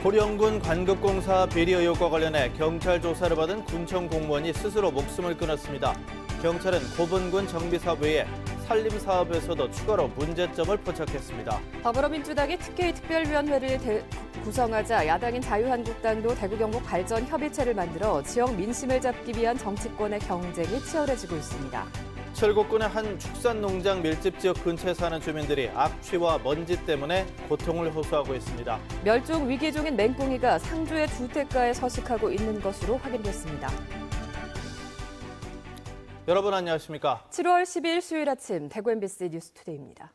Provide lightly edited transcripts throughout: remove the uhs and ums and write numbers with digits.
고령군 관급공사 비리 의혹과 관련해 경찰 조사를 받은 군청 공무원이 스스로 목숨을 끊었습니다. 경찰은 고분군 정비사업 외에 산림사업에서도 추가로 문제점을 포착했습니다. 더불어민주당이 TK특별위원회를 구성하자 야당인 자유한국당도 대구 경북 발전 협의체를 만들어 지역 민심을 잡기 위한 정치권의 경쟁이 치열해지고 있습니다. 칠곡군의 한 축산농장 밀집 지역 근처에 사는 주민들이 악취와 먼지 때문에 고통을 호소하고 있습니다. 멸종 위기종인 맹꽁이가 상주의 주택가에 서식하고 있는 것으로 확인됐습니다. 여러분 안녕하십니까? 7월 12일 수요일 아침 대구 MBC 뉴스투데이입니다.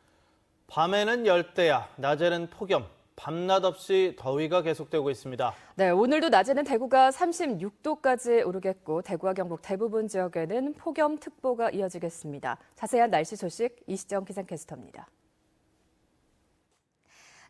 밤에는 열대야, 낮에는 폭염, 밤낮 없이 더위가 계속되고 있습니다. 네, 오늘도 낮에는 대구가 36도까지 오르겠고 대구와 경북 대부분 지역에는 폭염특보가 이어지겠습니다. 자세한 날씨 소식 이시정 기상캐스터입니다.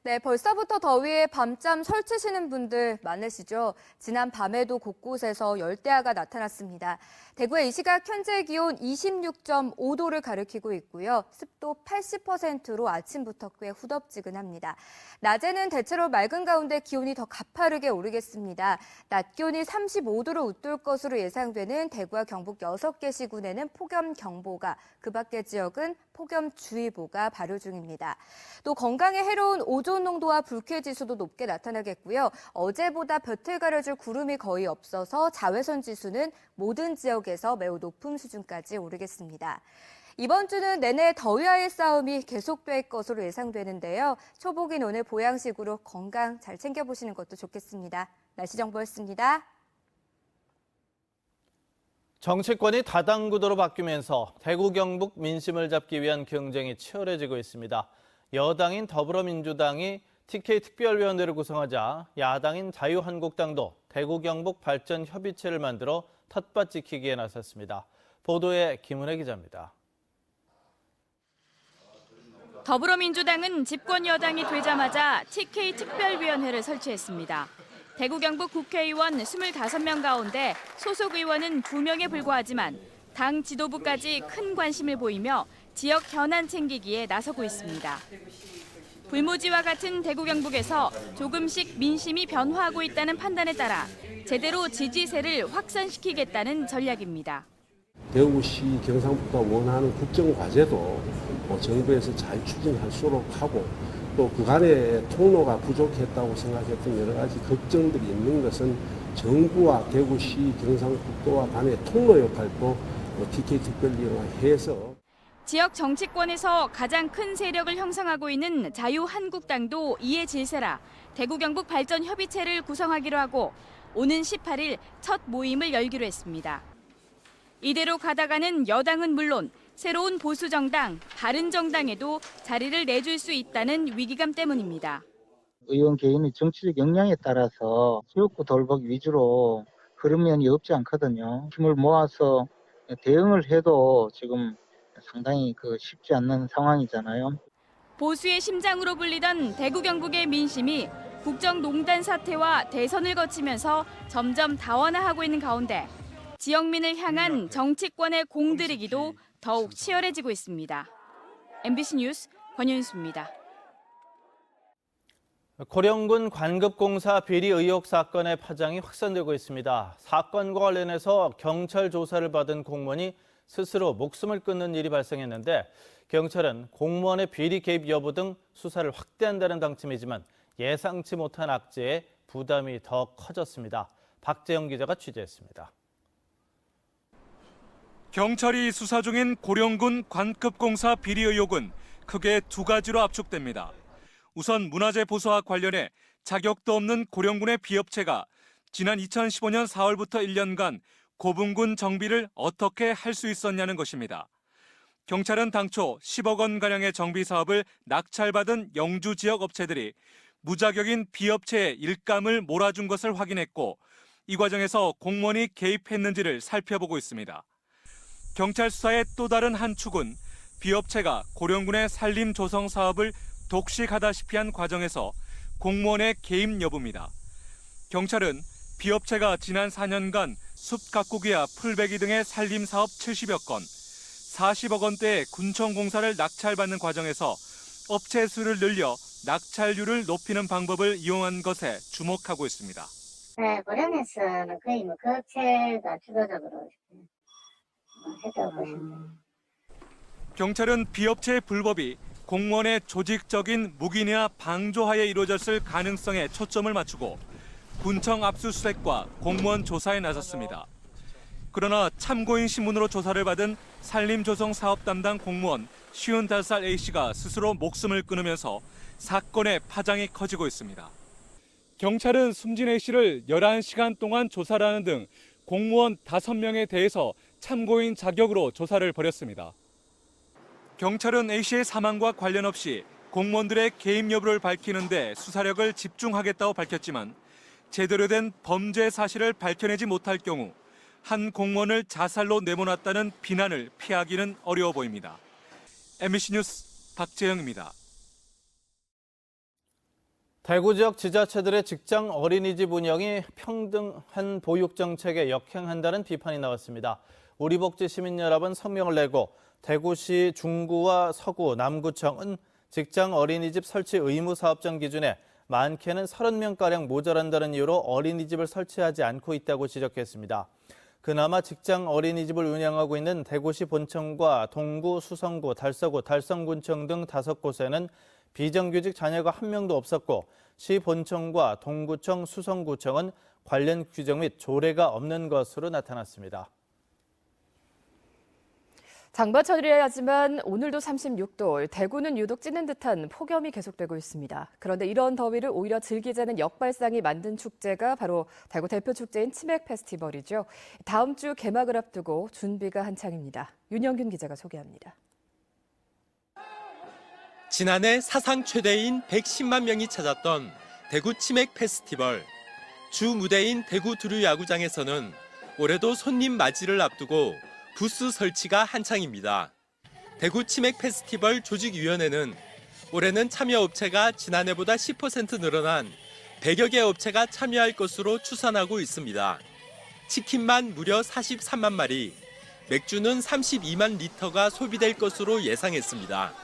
네, 벌써부터 더위에 밤잠 설치시는 분들 많으시죠? 지난 밤에도 곳곳에서 열대야가 나타났습니다. 대구의 이 시각 현재 기온 26.5도를 가리키고 있고요. 습도 80%로 아침부터 꽤 후덥지근합니다. 낮에는 대체로 맑은 가운데 기온이 더 가파르게 오르겠습니다. 낮 기온이 35도로 웃돌 것으로 예상되는 대구와 경북 6개 시군에는 폭염경보가, 그 밖의 지역은 폭염주의보가 발효 중입니다. 또 건강에 해로운 오존 농도와 불쾌지수도 높게 나타나겠고요. 어제보다 볕을 가려줄 구름이 거의 없어서 자외선 지수는 모든 지역에서 매우 높은 수준까지 오르겠습니다. 이번 주는 내내 더위와의 싸움이 계속될 것으로 예상되는데요. 초복인 오늘 보양식으로 건강 잘 챙겨보시는 것도 좋겠습니다. 날씨 정보였습니다. 정치권이 다당구도로 바뀌면서 대구 경북 민심을 잡기 위한 경쟁이 치열해지고 있습니다. 여당인 더불어민주당이 TK특별위원회를 구성하자 야당인 자유한국당도 대구 경북 발전 협의체를 만들어 텃밭 지키기에 나섰습니다. 보도에 김은혜 기자입니다. 더불어민주당은 집권 여당이 되자마자 TK특별위원회를 설치했습니다. 대구 경북 국회의원 25명 가운데 소속 의원은 2명에 불과하지만 당 지도부까지 큰 관심을 보이며 지역 현안 챙기기에 나서고 있습니다. 불모지와 같은 대구 경북에서 조금씩 민심이 변화하고 있다는 판단에 따라 제대로 지지세를 확산시키겠다는 전략입니다. 대구시 경상북도가 원하는 국정과제도 정부에서 잘 추진할 수 있도록 하고 또 그간의 통로가 부족했다고 생각했던 여러 가지 걱정들이 있는 것은 정부와 대구시 경상북도와 간의 통로 역할도 TK특별위원회가 해서 지역 정치권에서 가장 큰 세력을 형성하고 있는 자유한국당도 이에 질세라 대구 경북 발전 협의체를 구성하기로 하고 오는 18일 첫 모임을 열기로 했습니다. 이대로 가다가는 여당은 물론 새로운 보수정당, 바른정당에도 자리를 내줄 수 있다는 위기감 때문입니다. 의원 개인의 정치적 역량에 따라서 지역구 돌보기 위주로 흐르면이 없지 않거든요. 힘을 모아서 대응을 해도 지금 상당히 쉽지 않는 상황이잖아요. 보수의 심장으로 불리던 대구 경북의 민심이 국정농단 사태와 대선을 거치면서 점점 다원화하고 있는 가운데 지역민을 향한 정치권의 공들이기도 더욱 치열해지고 있습니다. MBC 뉴스 권윤수입니다. 고령군 관급공사 비리 의혹 사건의 파장이 확산되고 있습니다. 사건과 관련해서 경찰 조사를 받은 공무원이 스스로 목숨을 끊는 일이 발생했는데 경찰은 공무원의 비리 개입 여부 등 수사를 확대한다는 방침이지만 예상치 못한 악재에 부담이 더 커졌습니다. 박재영 기자가 취재했습니다. 경찰이 수사 중인 고령군 관급공사 비리 의혹은 크게 두 가지로 압축됩니다. 우선 문화재 보수와 관련해 자격도 없는 고령군의 비업체가 지난 2015년 4월부터 1년간 고분군 정비를 어떻게 할 수 있었냐는 것입니다. 경찰은 당초 10억 원가량의 정비 사업을 낙찰받은 영주 지역 업체들이 무자격인 비업체의 일감을 몰아준 것을 확인했고 이 과정에서 공무원이 개입했는지를 살펴보고 있습니다. 경찰 수사의 또 다른 한 축은 비업체가 고령군의 산림 조성 사업을 독식하다시피 한 과정에서 공무원의 개입 여부입니다. 경찰은 비업체가 지난 4년간 숲 가꾸기와 풀베기 등의 산림 사업 70여 건, 40억 원대의 군청 공사를 낙찰받는 과정에서 업체 수를 늘려 낙찰률을 높이는 방법을 이용한 것에 주목하고 있습니다. 네, 고령에서는 거의 그 업체가 주도적으로 했다고 보시면 경찰은 비업체의 불법이 공무원의 조직적인 묵인이나 방조하에 이루어졌을 가능성에 초점을 맞추고 군청 압수수색과 공무원 조사에 나섰습니다. 그러나 참고인 신문으로 조사를 받은 산림조성 사업 담당 공무원 55살 A씨가 스스로 목숨을 끊으면서 사건의 파장이 커지고 있습니다. 경찰은 숨진 A씨를 11시간 동안 조사를 하는 등 공무원 5명에 대해서 참고인 자격으로 조사를 벌였습니다. 경찰은 A씨의 사망과 관련 없이 공무원들의 개입 여부를 밝히는 데 수사력을 집중하겠다고 밝혔지만 제대로 된 범죄 사실을 밝혀내지 못할 경우 한 공무원을 자살로 내모놨다는 비난을 피하기는 어려워 보입니다. MBC 뉴스 박재영입니다. 대구 지역 지자체들의 직장 어린이집 운영이 평등한 보육 정책에 역행한다는 비판이 나왔습니다. 우리복지 시민연합은 성명을 내고 대구시 중구와 서구, 남구청은 직장 어린이집 설치 의무 사업장 기준에 많게는 30명가량 모자란다는 이유로 어린이집을 설치하지 않고 있다고 지적했습니다. 그나마 직장 어린이집을 운영하고 있는 대구시 본청과 동구, 수성구, 달서구, 달성군청 등 5곳에는 비정규직 자녀가 1명도 없었고 시 본청과 동구청, 수성구청은 관련 규정 및 조례가 없는 것으로 나타났습니다. 장마철이라 하지만 오늘도 36도, 대구는 유독 찌는 듯한 폭염이 계속되고 있습니다. 그런데 이런 더위를 오히려 즐기자는 역발상이 만든 축제가 바로 대구 대표 축제인 치맥 페스티벌이죠. 다음 주 개막을 앞두고 준비가 한창입니다. 윤영균 기자가 소개합니다. 지난해 사상 최대인 110만 명이 찾았던 대구 치맥 페스티벌. 주 무대인 대구 두류야구장에서는 올해도 손님 맞이를 앞두고 부스 설치가 한창입니다. 대구 치맥 페스티벌 조직위원회는 올해는 참여 업체가 지난해보다 10% 늘어난 100여 개 업체가 참여할 것으로 추산하고 있습니다. 치킨만 무려 43만 마리, 맥주는 32만 리터가 소비될 것으로 예상했습니다.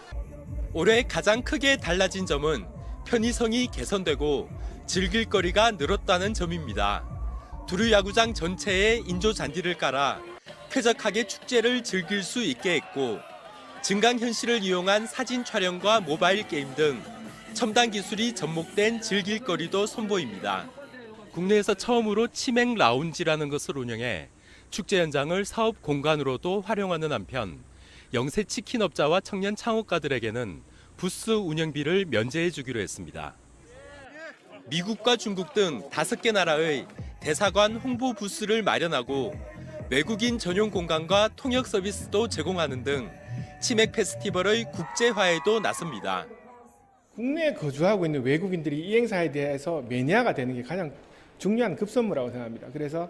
올해 가장 크게 달라진 점은 편의성이 개선되고 즐길 거리가 늘었다는 점입니다. 두류야구장 전체에 인조 잔디를 깔아 쾌적하게 축제를 즐길 수 있게 했고 증강현실을 이용한 사진 촬영과 모바일 게임 등 첨단 기술이 접목된 즐길거리도 선보입니다. 국내에서 처음으로 치맥 라운지라는 것을 운영해 축제 현장을 사업 공간으로도 활용하는 한편 영세 치킨업자와 청년 창업가들에게는 부스 운영비를 면제해 주기로 했습니다. 미국과 중국 등 5개 나라의 대사관 홍보 부스를 마련하고 외국인 전용 공간과 통역 서비스도 제공하는 등 치맥 페스티벌의 국제화에도 나섭니다. 국내에 거주하고 있는 외국인들이 이 행사에 대해서 매니아가 되는 게 가장 중요한 급선무라고 생각합니다. 그래서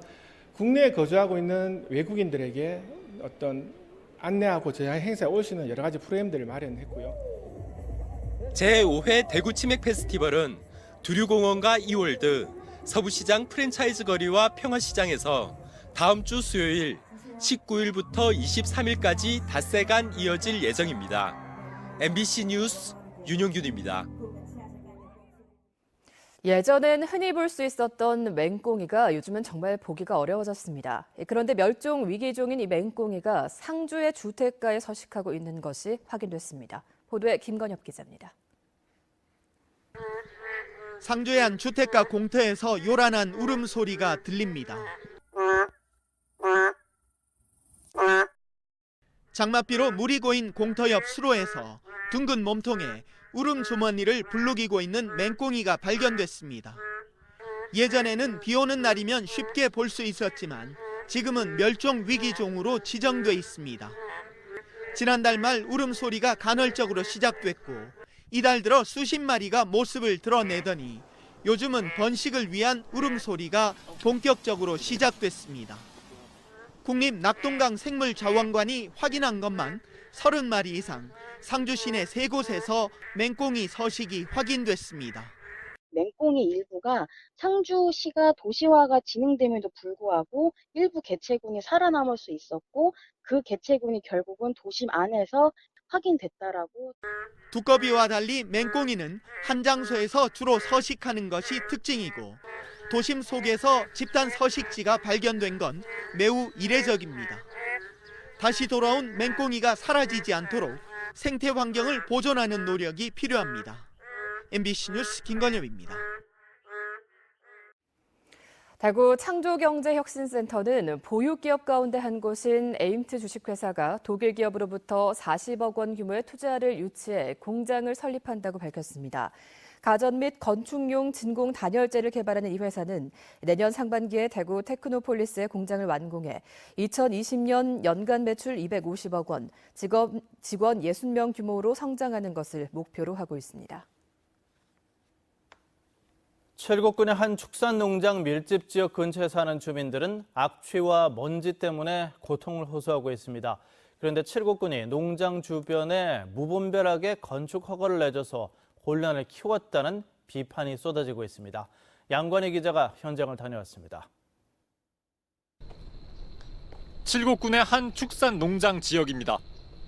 국내에 거주하고 있는 외국인들에게 어떤 안내하고 저희 행사에 올 수 있는 여러 가지 프로그램들을 마련했고요. 제5회 대구 치맥 페스티벌은 두류공원과 이월드, 서부시장 프랜차이즈 거리와 평화시장에서 다음 주 수요일 19일부터 23일까지 닷새간 이어질 예정입니다. MBC 뉴스 윤용균입니다. 예전엔 흔히 볼 수 있었던 맹꽁이가 요즘은 정말 보기가 어려워졌습니다. 그런데 멸종 위기종인 이 맹꽁이가 상주의 주택가에 서식하고 있는 것이 확인됐습니다. 보도에 김건엽 기자입니다. 상주의 한 주택가 공터에서 요란한 울음소리가 들립니다. 장맛비로 물이 고인 공터 옆 수로에서 둥근 몸통에 울음주머니를 불룩이고 있는 맹꽁이가 발견됐습니다. 예전에는 비 오는 날이면 쉽게 볼 수 있었지만 지금은 멸종위기종으로 지정돼 있습니다. 지난달 말 울음소리가 간헐적으로 시작됐고 이달 들어 수십 마리가 모습을 드러내더니 요즘은 번식을 위한 울음소리가 본격적으로 시작됐습니다. 국립낙동강 생물자원관이 확인한 것만 30마리 이상 상주 시내 3곳에서 맹꽁이 서식이 확인됐습니다. 맹꽁이 일부가 상주시가 도시화가 진행됨에도 불구하고 일부 개체군이 살아남을 수 있었고 그 개체군이 결국은 도심 안에서 확인됐다라고. 두꺼비와 달리 맹꽁이는 한 장소에서 주로 서식하는 것이 특징이고 도심 속에서 집단 서식지가 발견된 건 매우 이례적입니다. 다시 돌아온 맹꽁이가 사라지지 않도록 생태 환경을 보존하는 노력이 필요합니다. MBC 뉴스 김건엽입니다. 대구 창조경제혁신센터는 보유기업 가운데 한 곳인 에임트 주식회사가 독일 기업으로부터 40억 원 규모의 투자를 유치해 공장을 설립한다고 밝혔습니다. 가전 및 건축용 진공 단열재를 개발하는 이 회사는 내년 상반기에 대구 테크노폴리스에 공장을 완공해 2020년 연간 매출 250억 원, 직원 60명 규모로 성장하는 것을 목표로 하고 있습니다. 칠곡군의 한 축산농장 밀집 지역 근처에 사는 주민들은 악취와 먼지 때문에 고통을 호소하고 있습니다. 그런데 칠곡군이 농장 주변에 무분별하게 건축 허가를 내줘서 혼란을 키웠다는 비판이 쏟아지고 있습니다. 양관희 기자가 현장을 다녀왔습니다. 칠곡군의 한 축산 농장 지역입니다.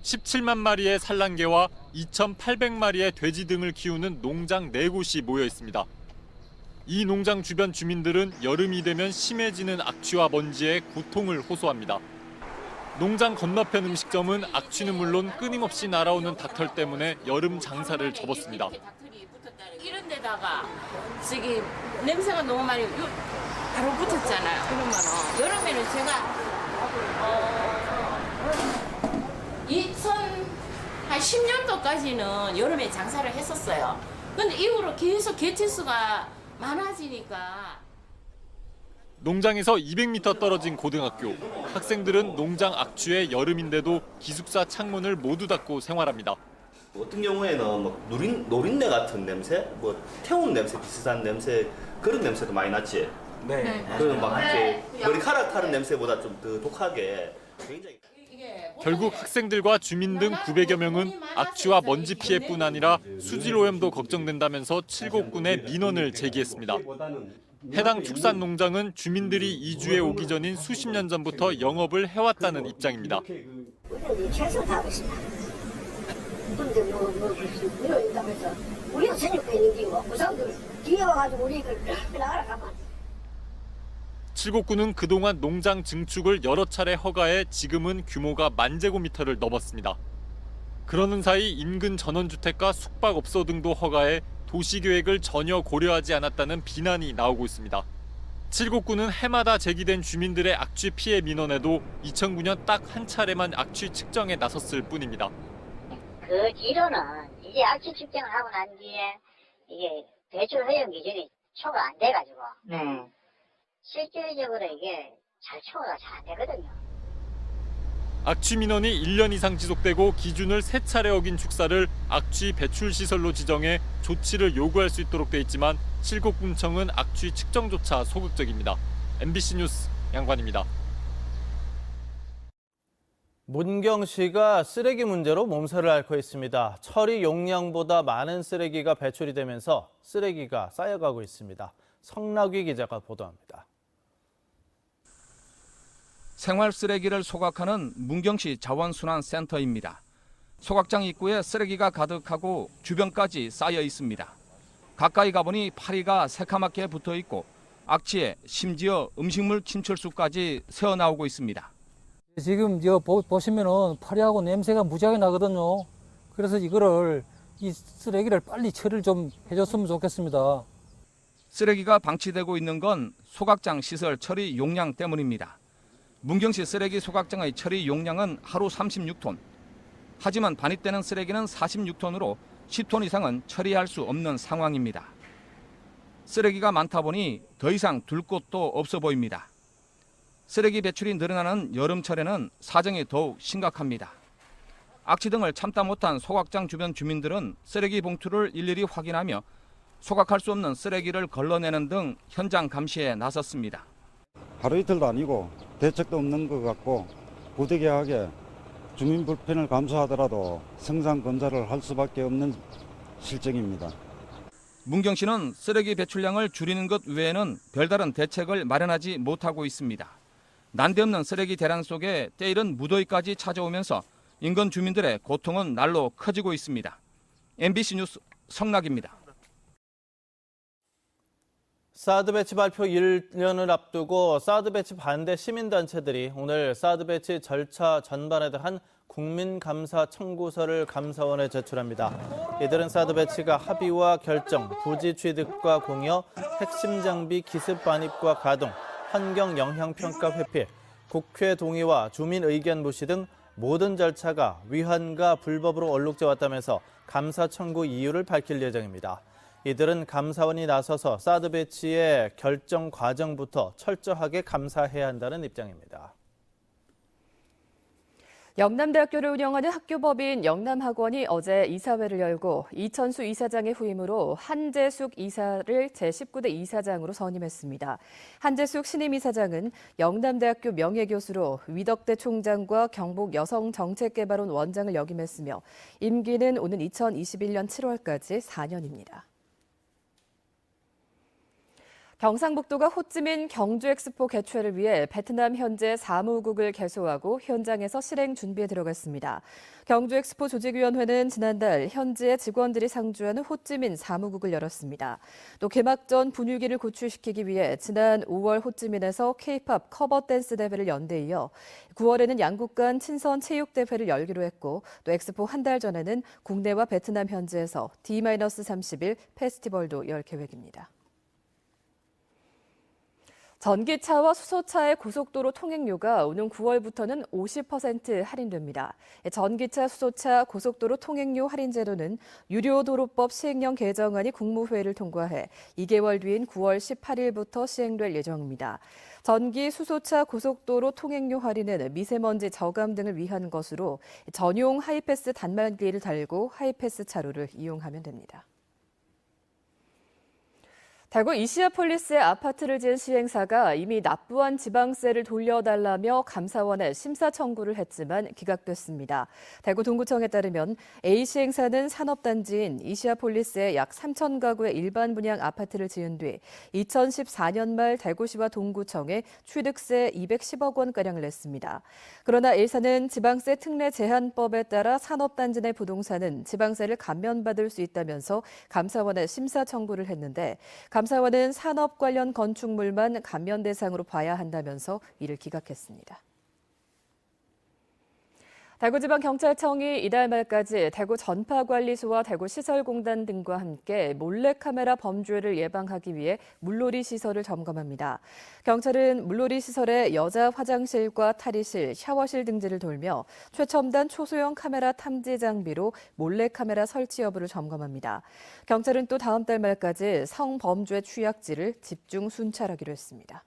17만 마리의 산란개와 2,800마리의 돼지 등을 키우는 농장 4곳이 모여 있습니다. 이 농장 주변 주민들은 여름이 되면 심해지는 악취와 먼지에 고통을 호소합니다. 농장 건너편 음식점은 악취는 물론 끊임없이 날아오는 닭털 때문에 여름 장사를 접었습니다. 이런 데다가 저기 냄새가 너무 많이 바로 붙었잖아요. 그러면은 여름에는 제가 10년도까지는 여름에 장사를 했었어요. 근데 이후로 계속 개체수가 많아지니까. 농장에서 200m 떨어진 고등학교. 학생들은 농장 악취에 여름인데도 기숙사 창문을 모두 닫고 생활합니다. 어떤 경우에는 막 노린내 같은 냄새, 뭐 태운 냄새 비슷한 냄새 그런 냄새도 많이 났지. 네. 그런 막 이렇게 머리카락 타는 냄새보다 좀 더 독하게 굉장히. 결국 학생들과 주민 등 900여 명은 악취와 먼지 피해뿐 아니라 수질 오염도 걱정된다면서 칠곡군에 민원을 제기했습니다. 해당 축산농장은 주민들이 이주해 오기 전인 수십 년 전부터 영업을 해왔다는 입장입니다. 최선을 있습니다. 근데 이러면서 우리가 선역돼 있는 게 뭐, 그 사람들 뒤에 와가지고 우리 이걸 나가라 가만. 칠곡군은 그동안 농장 증축을 여러 차례 허가해 지금은 규모가 10,000제곱미터를 넘었습니다. 그러는 사이 인근 전원주택과 숙박업소 등도 허가해 도시계획을 전혀 고려하지 않았다는 비난이 나오고 있습니다. 칠곡군은 해마다 제기된 주민들의 악취 피해 민원에도 2009년 딱 한 차례만 악취 측정에 나섰을 뿐입니다. 그 뒤로는 이제 악취 측정을 하고 난 뒤에 이게 배출 허용 기준이 초과 안 돼가지고 실질적으로 이게 잘 초과가 잘 안 되거든요. 악취 민원이 1년 이상 지속되고 기준을 3차례 어긴 축사를 악취 배출 시설로 지정해 조치를 요구할 수 있도록 돼 있지만 칠곡군청은 악취 측정조차 소극적입니다. MBC 뉴스 양관입니다. 문경시가 쓰레기 문제로 몸살을 앓고 있습니다. 처리 용량보다 많은 쓰레기가 배출이 되면서 쓰레기가 쌓여가고 있습니다. 성락위 기자가 보도합니다. 생활 쓰레기를 소각하는 문경시 자원순환센터입니다. 소각장 입구에 쓰레기가 가득하고 주변까지 쌓여 있습니다. 가까이 가보니 파리가 새카맣게 붙어 있고 악취에 심지어 음식물 침출수까지 새어나오고 있습니다. 지금 보시면은 파리하고 냄새가 무지하게 나거든요. 그래서 이 쓰레기를 빨리 처리를 좀 해줬으면 좋겠습니다. 쓰레기가 방치되고 있는 건 소각장 시설 처리 용량 때문입니다. 문경시 쓰레기 소각장의 처리 용량은 하루 36톤. 하지만 반입되는 쓰레기는 46톤으로 10톤 이상은 처리할 수 없는 상황입니다. 쓰레기가 많다 보니 더 이상 둘 곳도 없어 보입니다. 쓰레기 배출이 늘어나는 여름철에는 사정이 더욱 심각합니다. 악취 등을 참다 못한 소각장 주변 주민들은 쓰레기 봉투를 일일이 확인하며 소각할 수 없는 쓰레기를 걸러내는 등 현장 감시에 나섰습니다. 하루 이틀도 아니고 대책도 없는 것 같고 부득이하게 주민 불편을 감수하더라도 성상 검사를 할 수밖에 없는 실정입니다. 문경시는 쓰레기 배출량을 줄이는 것 외에는 별다른 대책을 마련하지 못하고 있습니다. 난데없는 쓰레기 대란 속에 때이른 무더위까지 찾아오면서 인근 주민들의 고통은 날로 커지고 있습니다. MBC 뉴스 성락입니다. 사드 배치 발표 1년을 앞두고 사드 배치 반대 시민단체들이 오늘 사드 배치 절차 전반에 대한 국민감사 청구서를 감사원에 제출합니다. 이들은 사드 배치가 합의와 결정, 부지 취득과 공여, 핵심 장비 기습 반입과 가동, 환경 영향 평가 회피, 국회 동의와 주민 의견 무시 등 모든 절차가 위헌과 불법으로 얼룩져 왔다면서 감사 청구 이유를 밝힐 예정입니다. 이들은 감사원이 나서서 사드 배치의 결정 과정부터 철저하게 감사해야 한다는 입장입니다. 영남대학교를 운영하는 학교법인 영남학원이 어제 이사회를 열고 이천수 이사장의 후임으로 한재숙 이사를 제19대 이사장으로 선임했습니다. 한재숙 신임 이사장은 영남대학교 명예교수로 위덕대 총장과 경북 여성정책개발원 원장을 역임했으며 임기는 오는 2021년 7월까지 4년입니다. 경상북도가 호찌민 경주엑스포 개최를 위해 베트남 현재 사무국을 개소하고 현장에서 실행 준비에 들어갔습니다. 경주엑스포 조직위원회는 지난달 현지의 직원들이 상주하는 호찌민 사무국을 열었습니다. 또 개막 전 분위기를 구축시키기 위해 지난 5월 호찌민에서 K-팝 커버 댄스 대회를 연 데 이어 9월에는 양국 간 친선 체육 대회를 열기로 했고 또 엑스포 한 달 전에는 국내와 베트남 현지에서 D-30일 페스티벌도 열 계획입니다. 전기차와 수소차의 고속도로 통행료가 오는 9월부터는 50% 할인됩니다. 전기차, 수소차 고속도로 통행료 할인 제도는 유료도로법 시행령 개정안이 국무회의를 통과해 2개월 뒤인 9월 18일부터 시행될 예정입니다. 전기, 수소차 고속도로 통행료 할인은 미세먼지 저감 등을 위한 것으로 전용 하이패스 단말기를 달고 하이패스 차로를 이용하면 됩니다. 대구 이시아폴리스의 아파트를 지은 시행사가 이미 납부한 지방세를 돌려달라며 감사원에 심사 청구를 했지만 기각됐습니다. 대구 동구청에 따르면 A 시행사는 산업단지인 이시아폴리스에 약 3천 가구의 일반 분양 아파트를 지은 뒤 2014년 말 대구시와 동구청에 취득세 210억 원가량을 냈습니다. 그러나 A사는 지방세 특례 제한법에 따라 산업단지 내 부동산은 지방세를 감면받을 수 있다면서 감사원에 심사 청구를 했는데 감사원은 산업 관련 건축물만 감면 대상으로 봐야 한다면서 이를 기각했습니다. 대구지방경찰청이 이달 말까지 대구 전파관리소와 대구시설공단 등과 함께 몰래카메라 범죄를 예방하기 위해 물놀이 시설을 점검합니다. 경찰은 물놀이 시설의 여자 화장실과 탈의실, 샤워실 등지를 돌며 최첨단 초소형 카메라 탐지 장비로 몰래카메라 설치 여부를 점검합니다. 경찰은 또 다음 달 말까지 성범죄 취약지를 집중 순찰하기로 했습니다.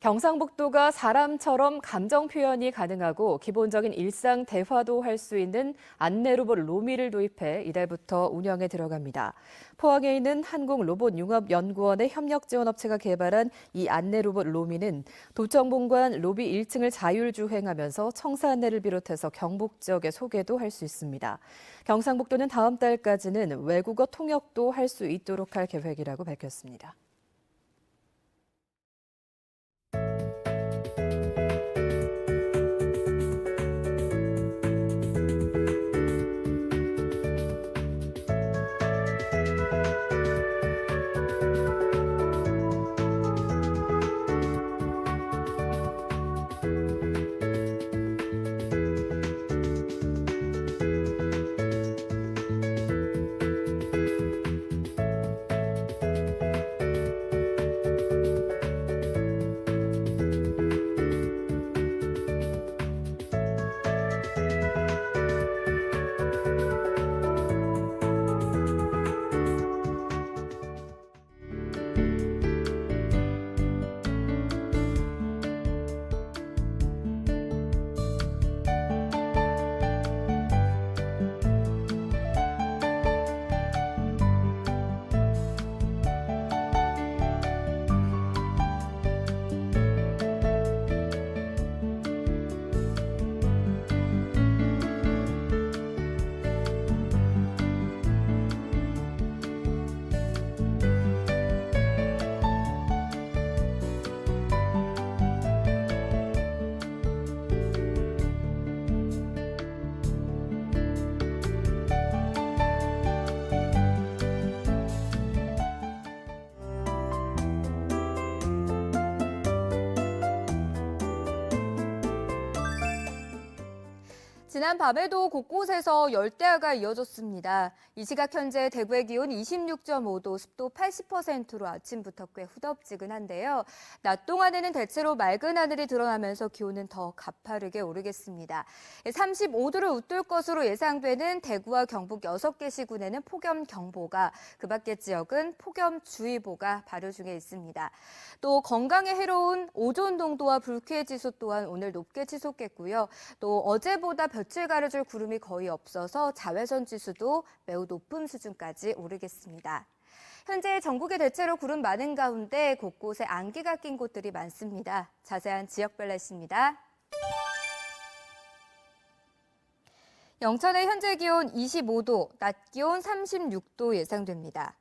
경상북도가 사람처럼 감정 표현이 가능하고 기본적인 일상 대화도 할 수 있는 안내 로봇 로미를 도입해 이달부터 운영에 들어갑니다. 포항에 있는 한국로봇융합연구원의 협력 지원 업체가 개발한 이 안내 로봇 로미는 도청본관 로비 1층을 자율주행하면서 청사 안내를 비롯해서 경북 지역의 소개도 할 수 있습니다. 경상북도는 다음 달까지는 외국어 통역도 할 수 있도록 할 계획이라고 밝혔습니다. 지난 밤에도 곳곳에서 열대야가 이어졌습니다. 이 시각 현재 대구의 기온 26.5도, 습도 80%로 아침부터 꽤 후덥지근한데요. 낮 동안에는 대체로 맑은 하늘이 드러나면서 기온은 더 가파르게 오르겠습니다. 35도를 웃돌 것으로 예상되는 대구와 경북 6개 시군에는 폭염경보가, 그 밖의 지역은 폭염주의보가 발효 중에 있습니다. 또 건강에 해로운 오존 농도와 불쾌지수 또한 오늘 높게 치솟겠고요. 또 어제보다 볕을 가려줄 구름이 거의 없어서 자외선 지수도 매우 높은 수준까지 오르겠습니다. 현재 전국에 대체로 구름 많은 가운데 곳곳에 안개가 낀 곳들이 많습니다. 자세한 지역별 날씨입니다. 영천의 현재 기온 25도, 낮 기온 36도 예상됩니다.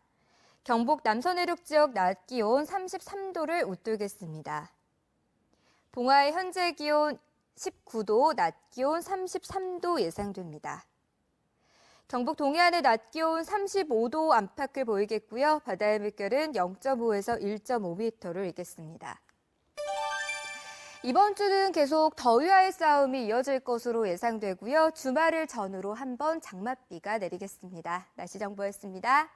경북 남서내륙 지역 낮 기온 33도를 웃돌겠습니다. 봉화의 현재 기온 19도, 낮 기온 33도 예상됩니다. 경북 동해안의 낮 기온 35도 안팎을 보이겠고요. 바다의 물결은 0.5에서 1.5m를 일겠습니다. 이번 주는 계속 더위와의 싸움이 이어질 것으로 예상되고요. 주말을 전후로 한번 장맛비가 내리겠습니다. 날씨 정보였습니다.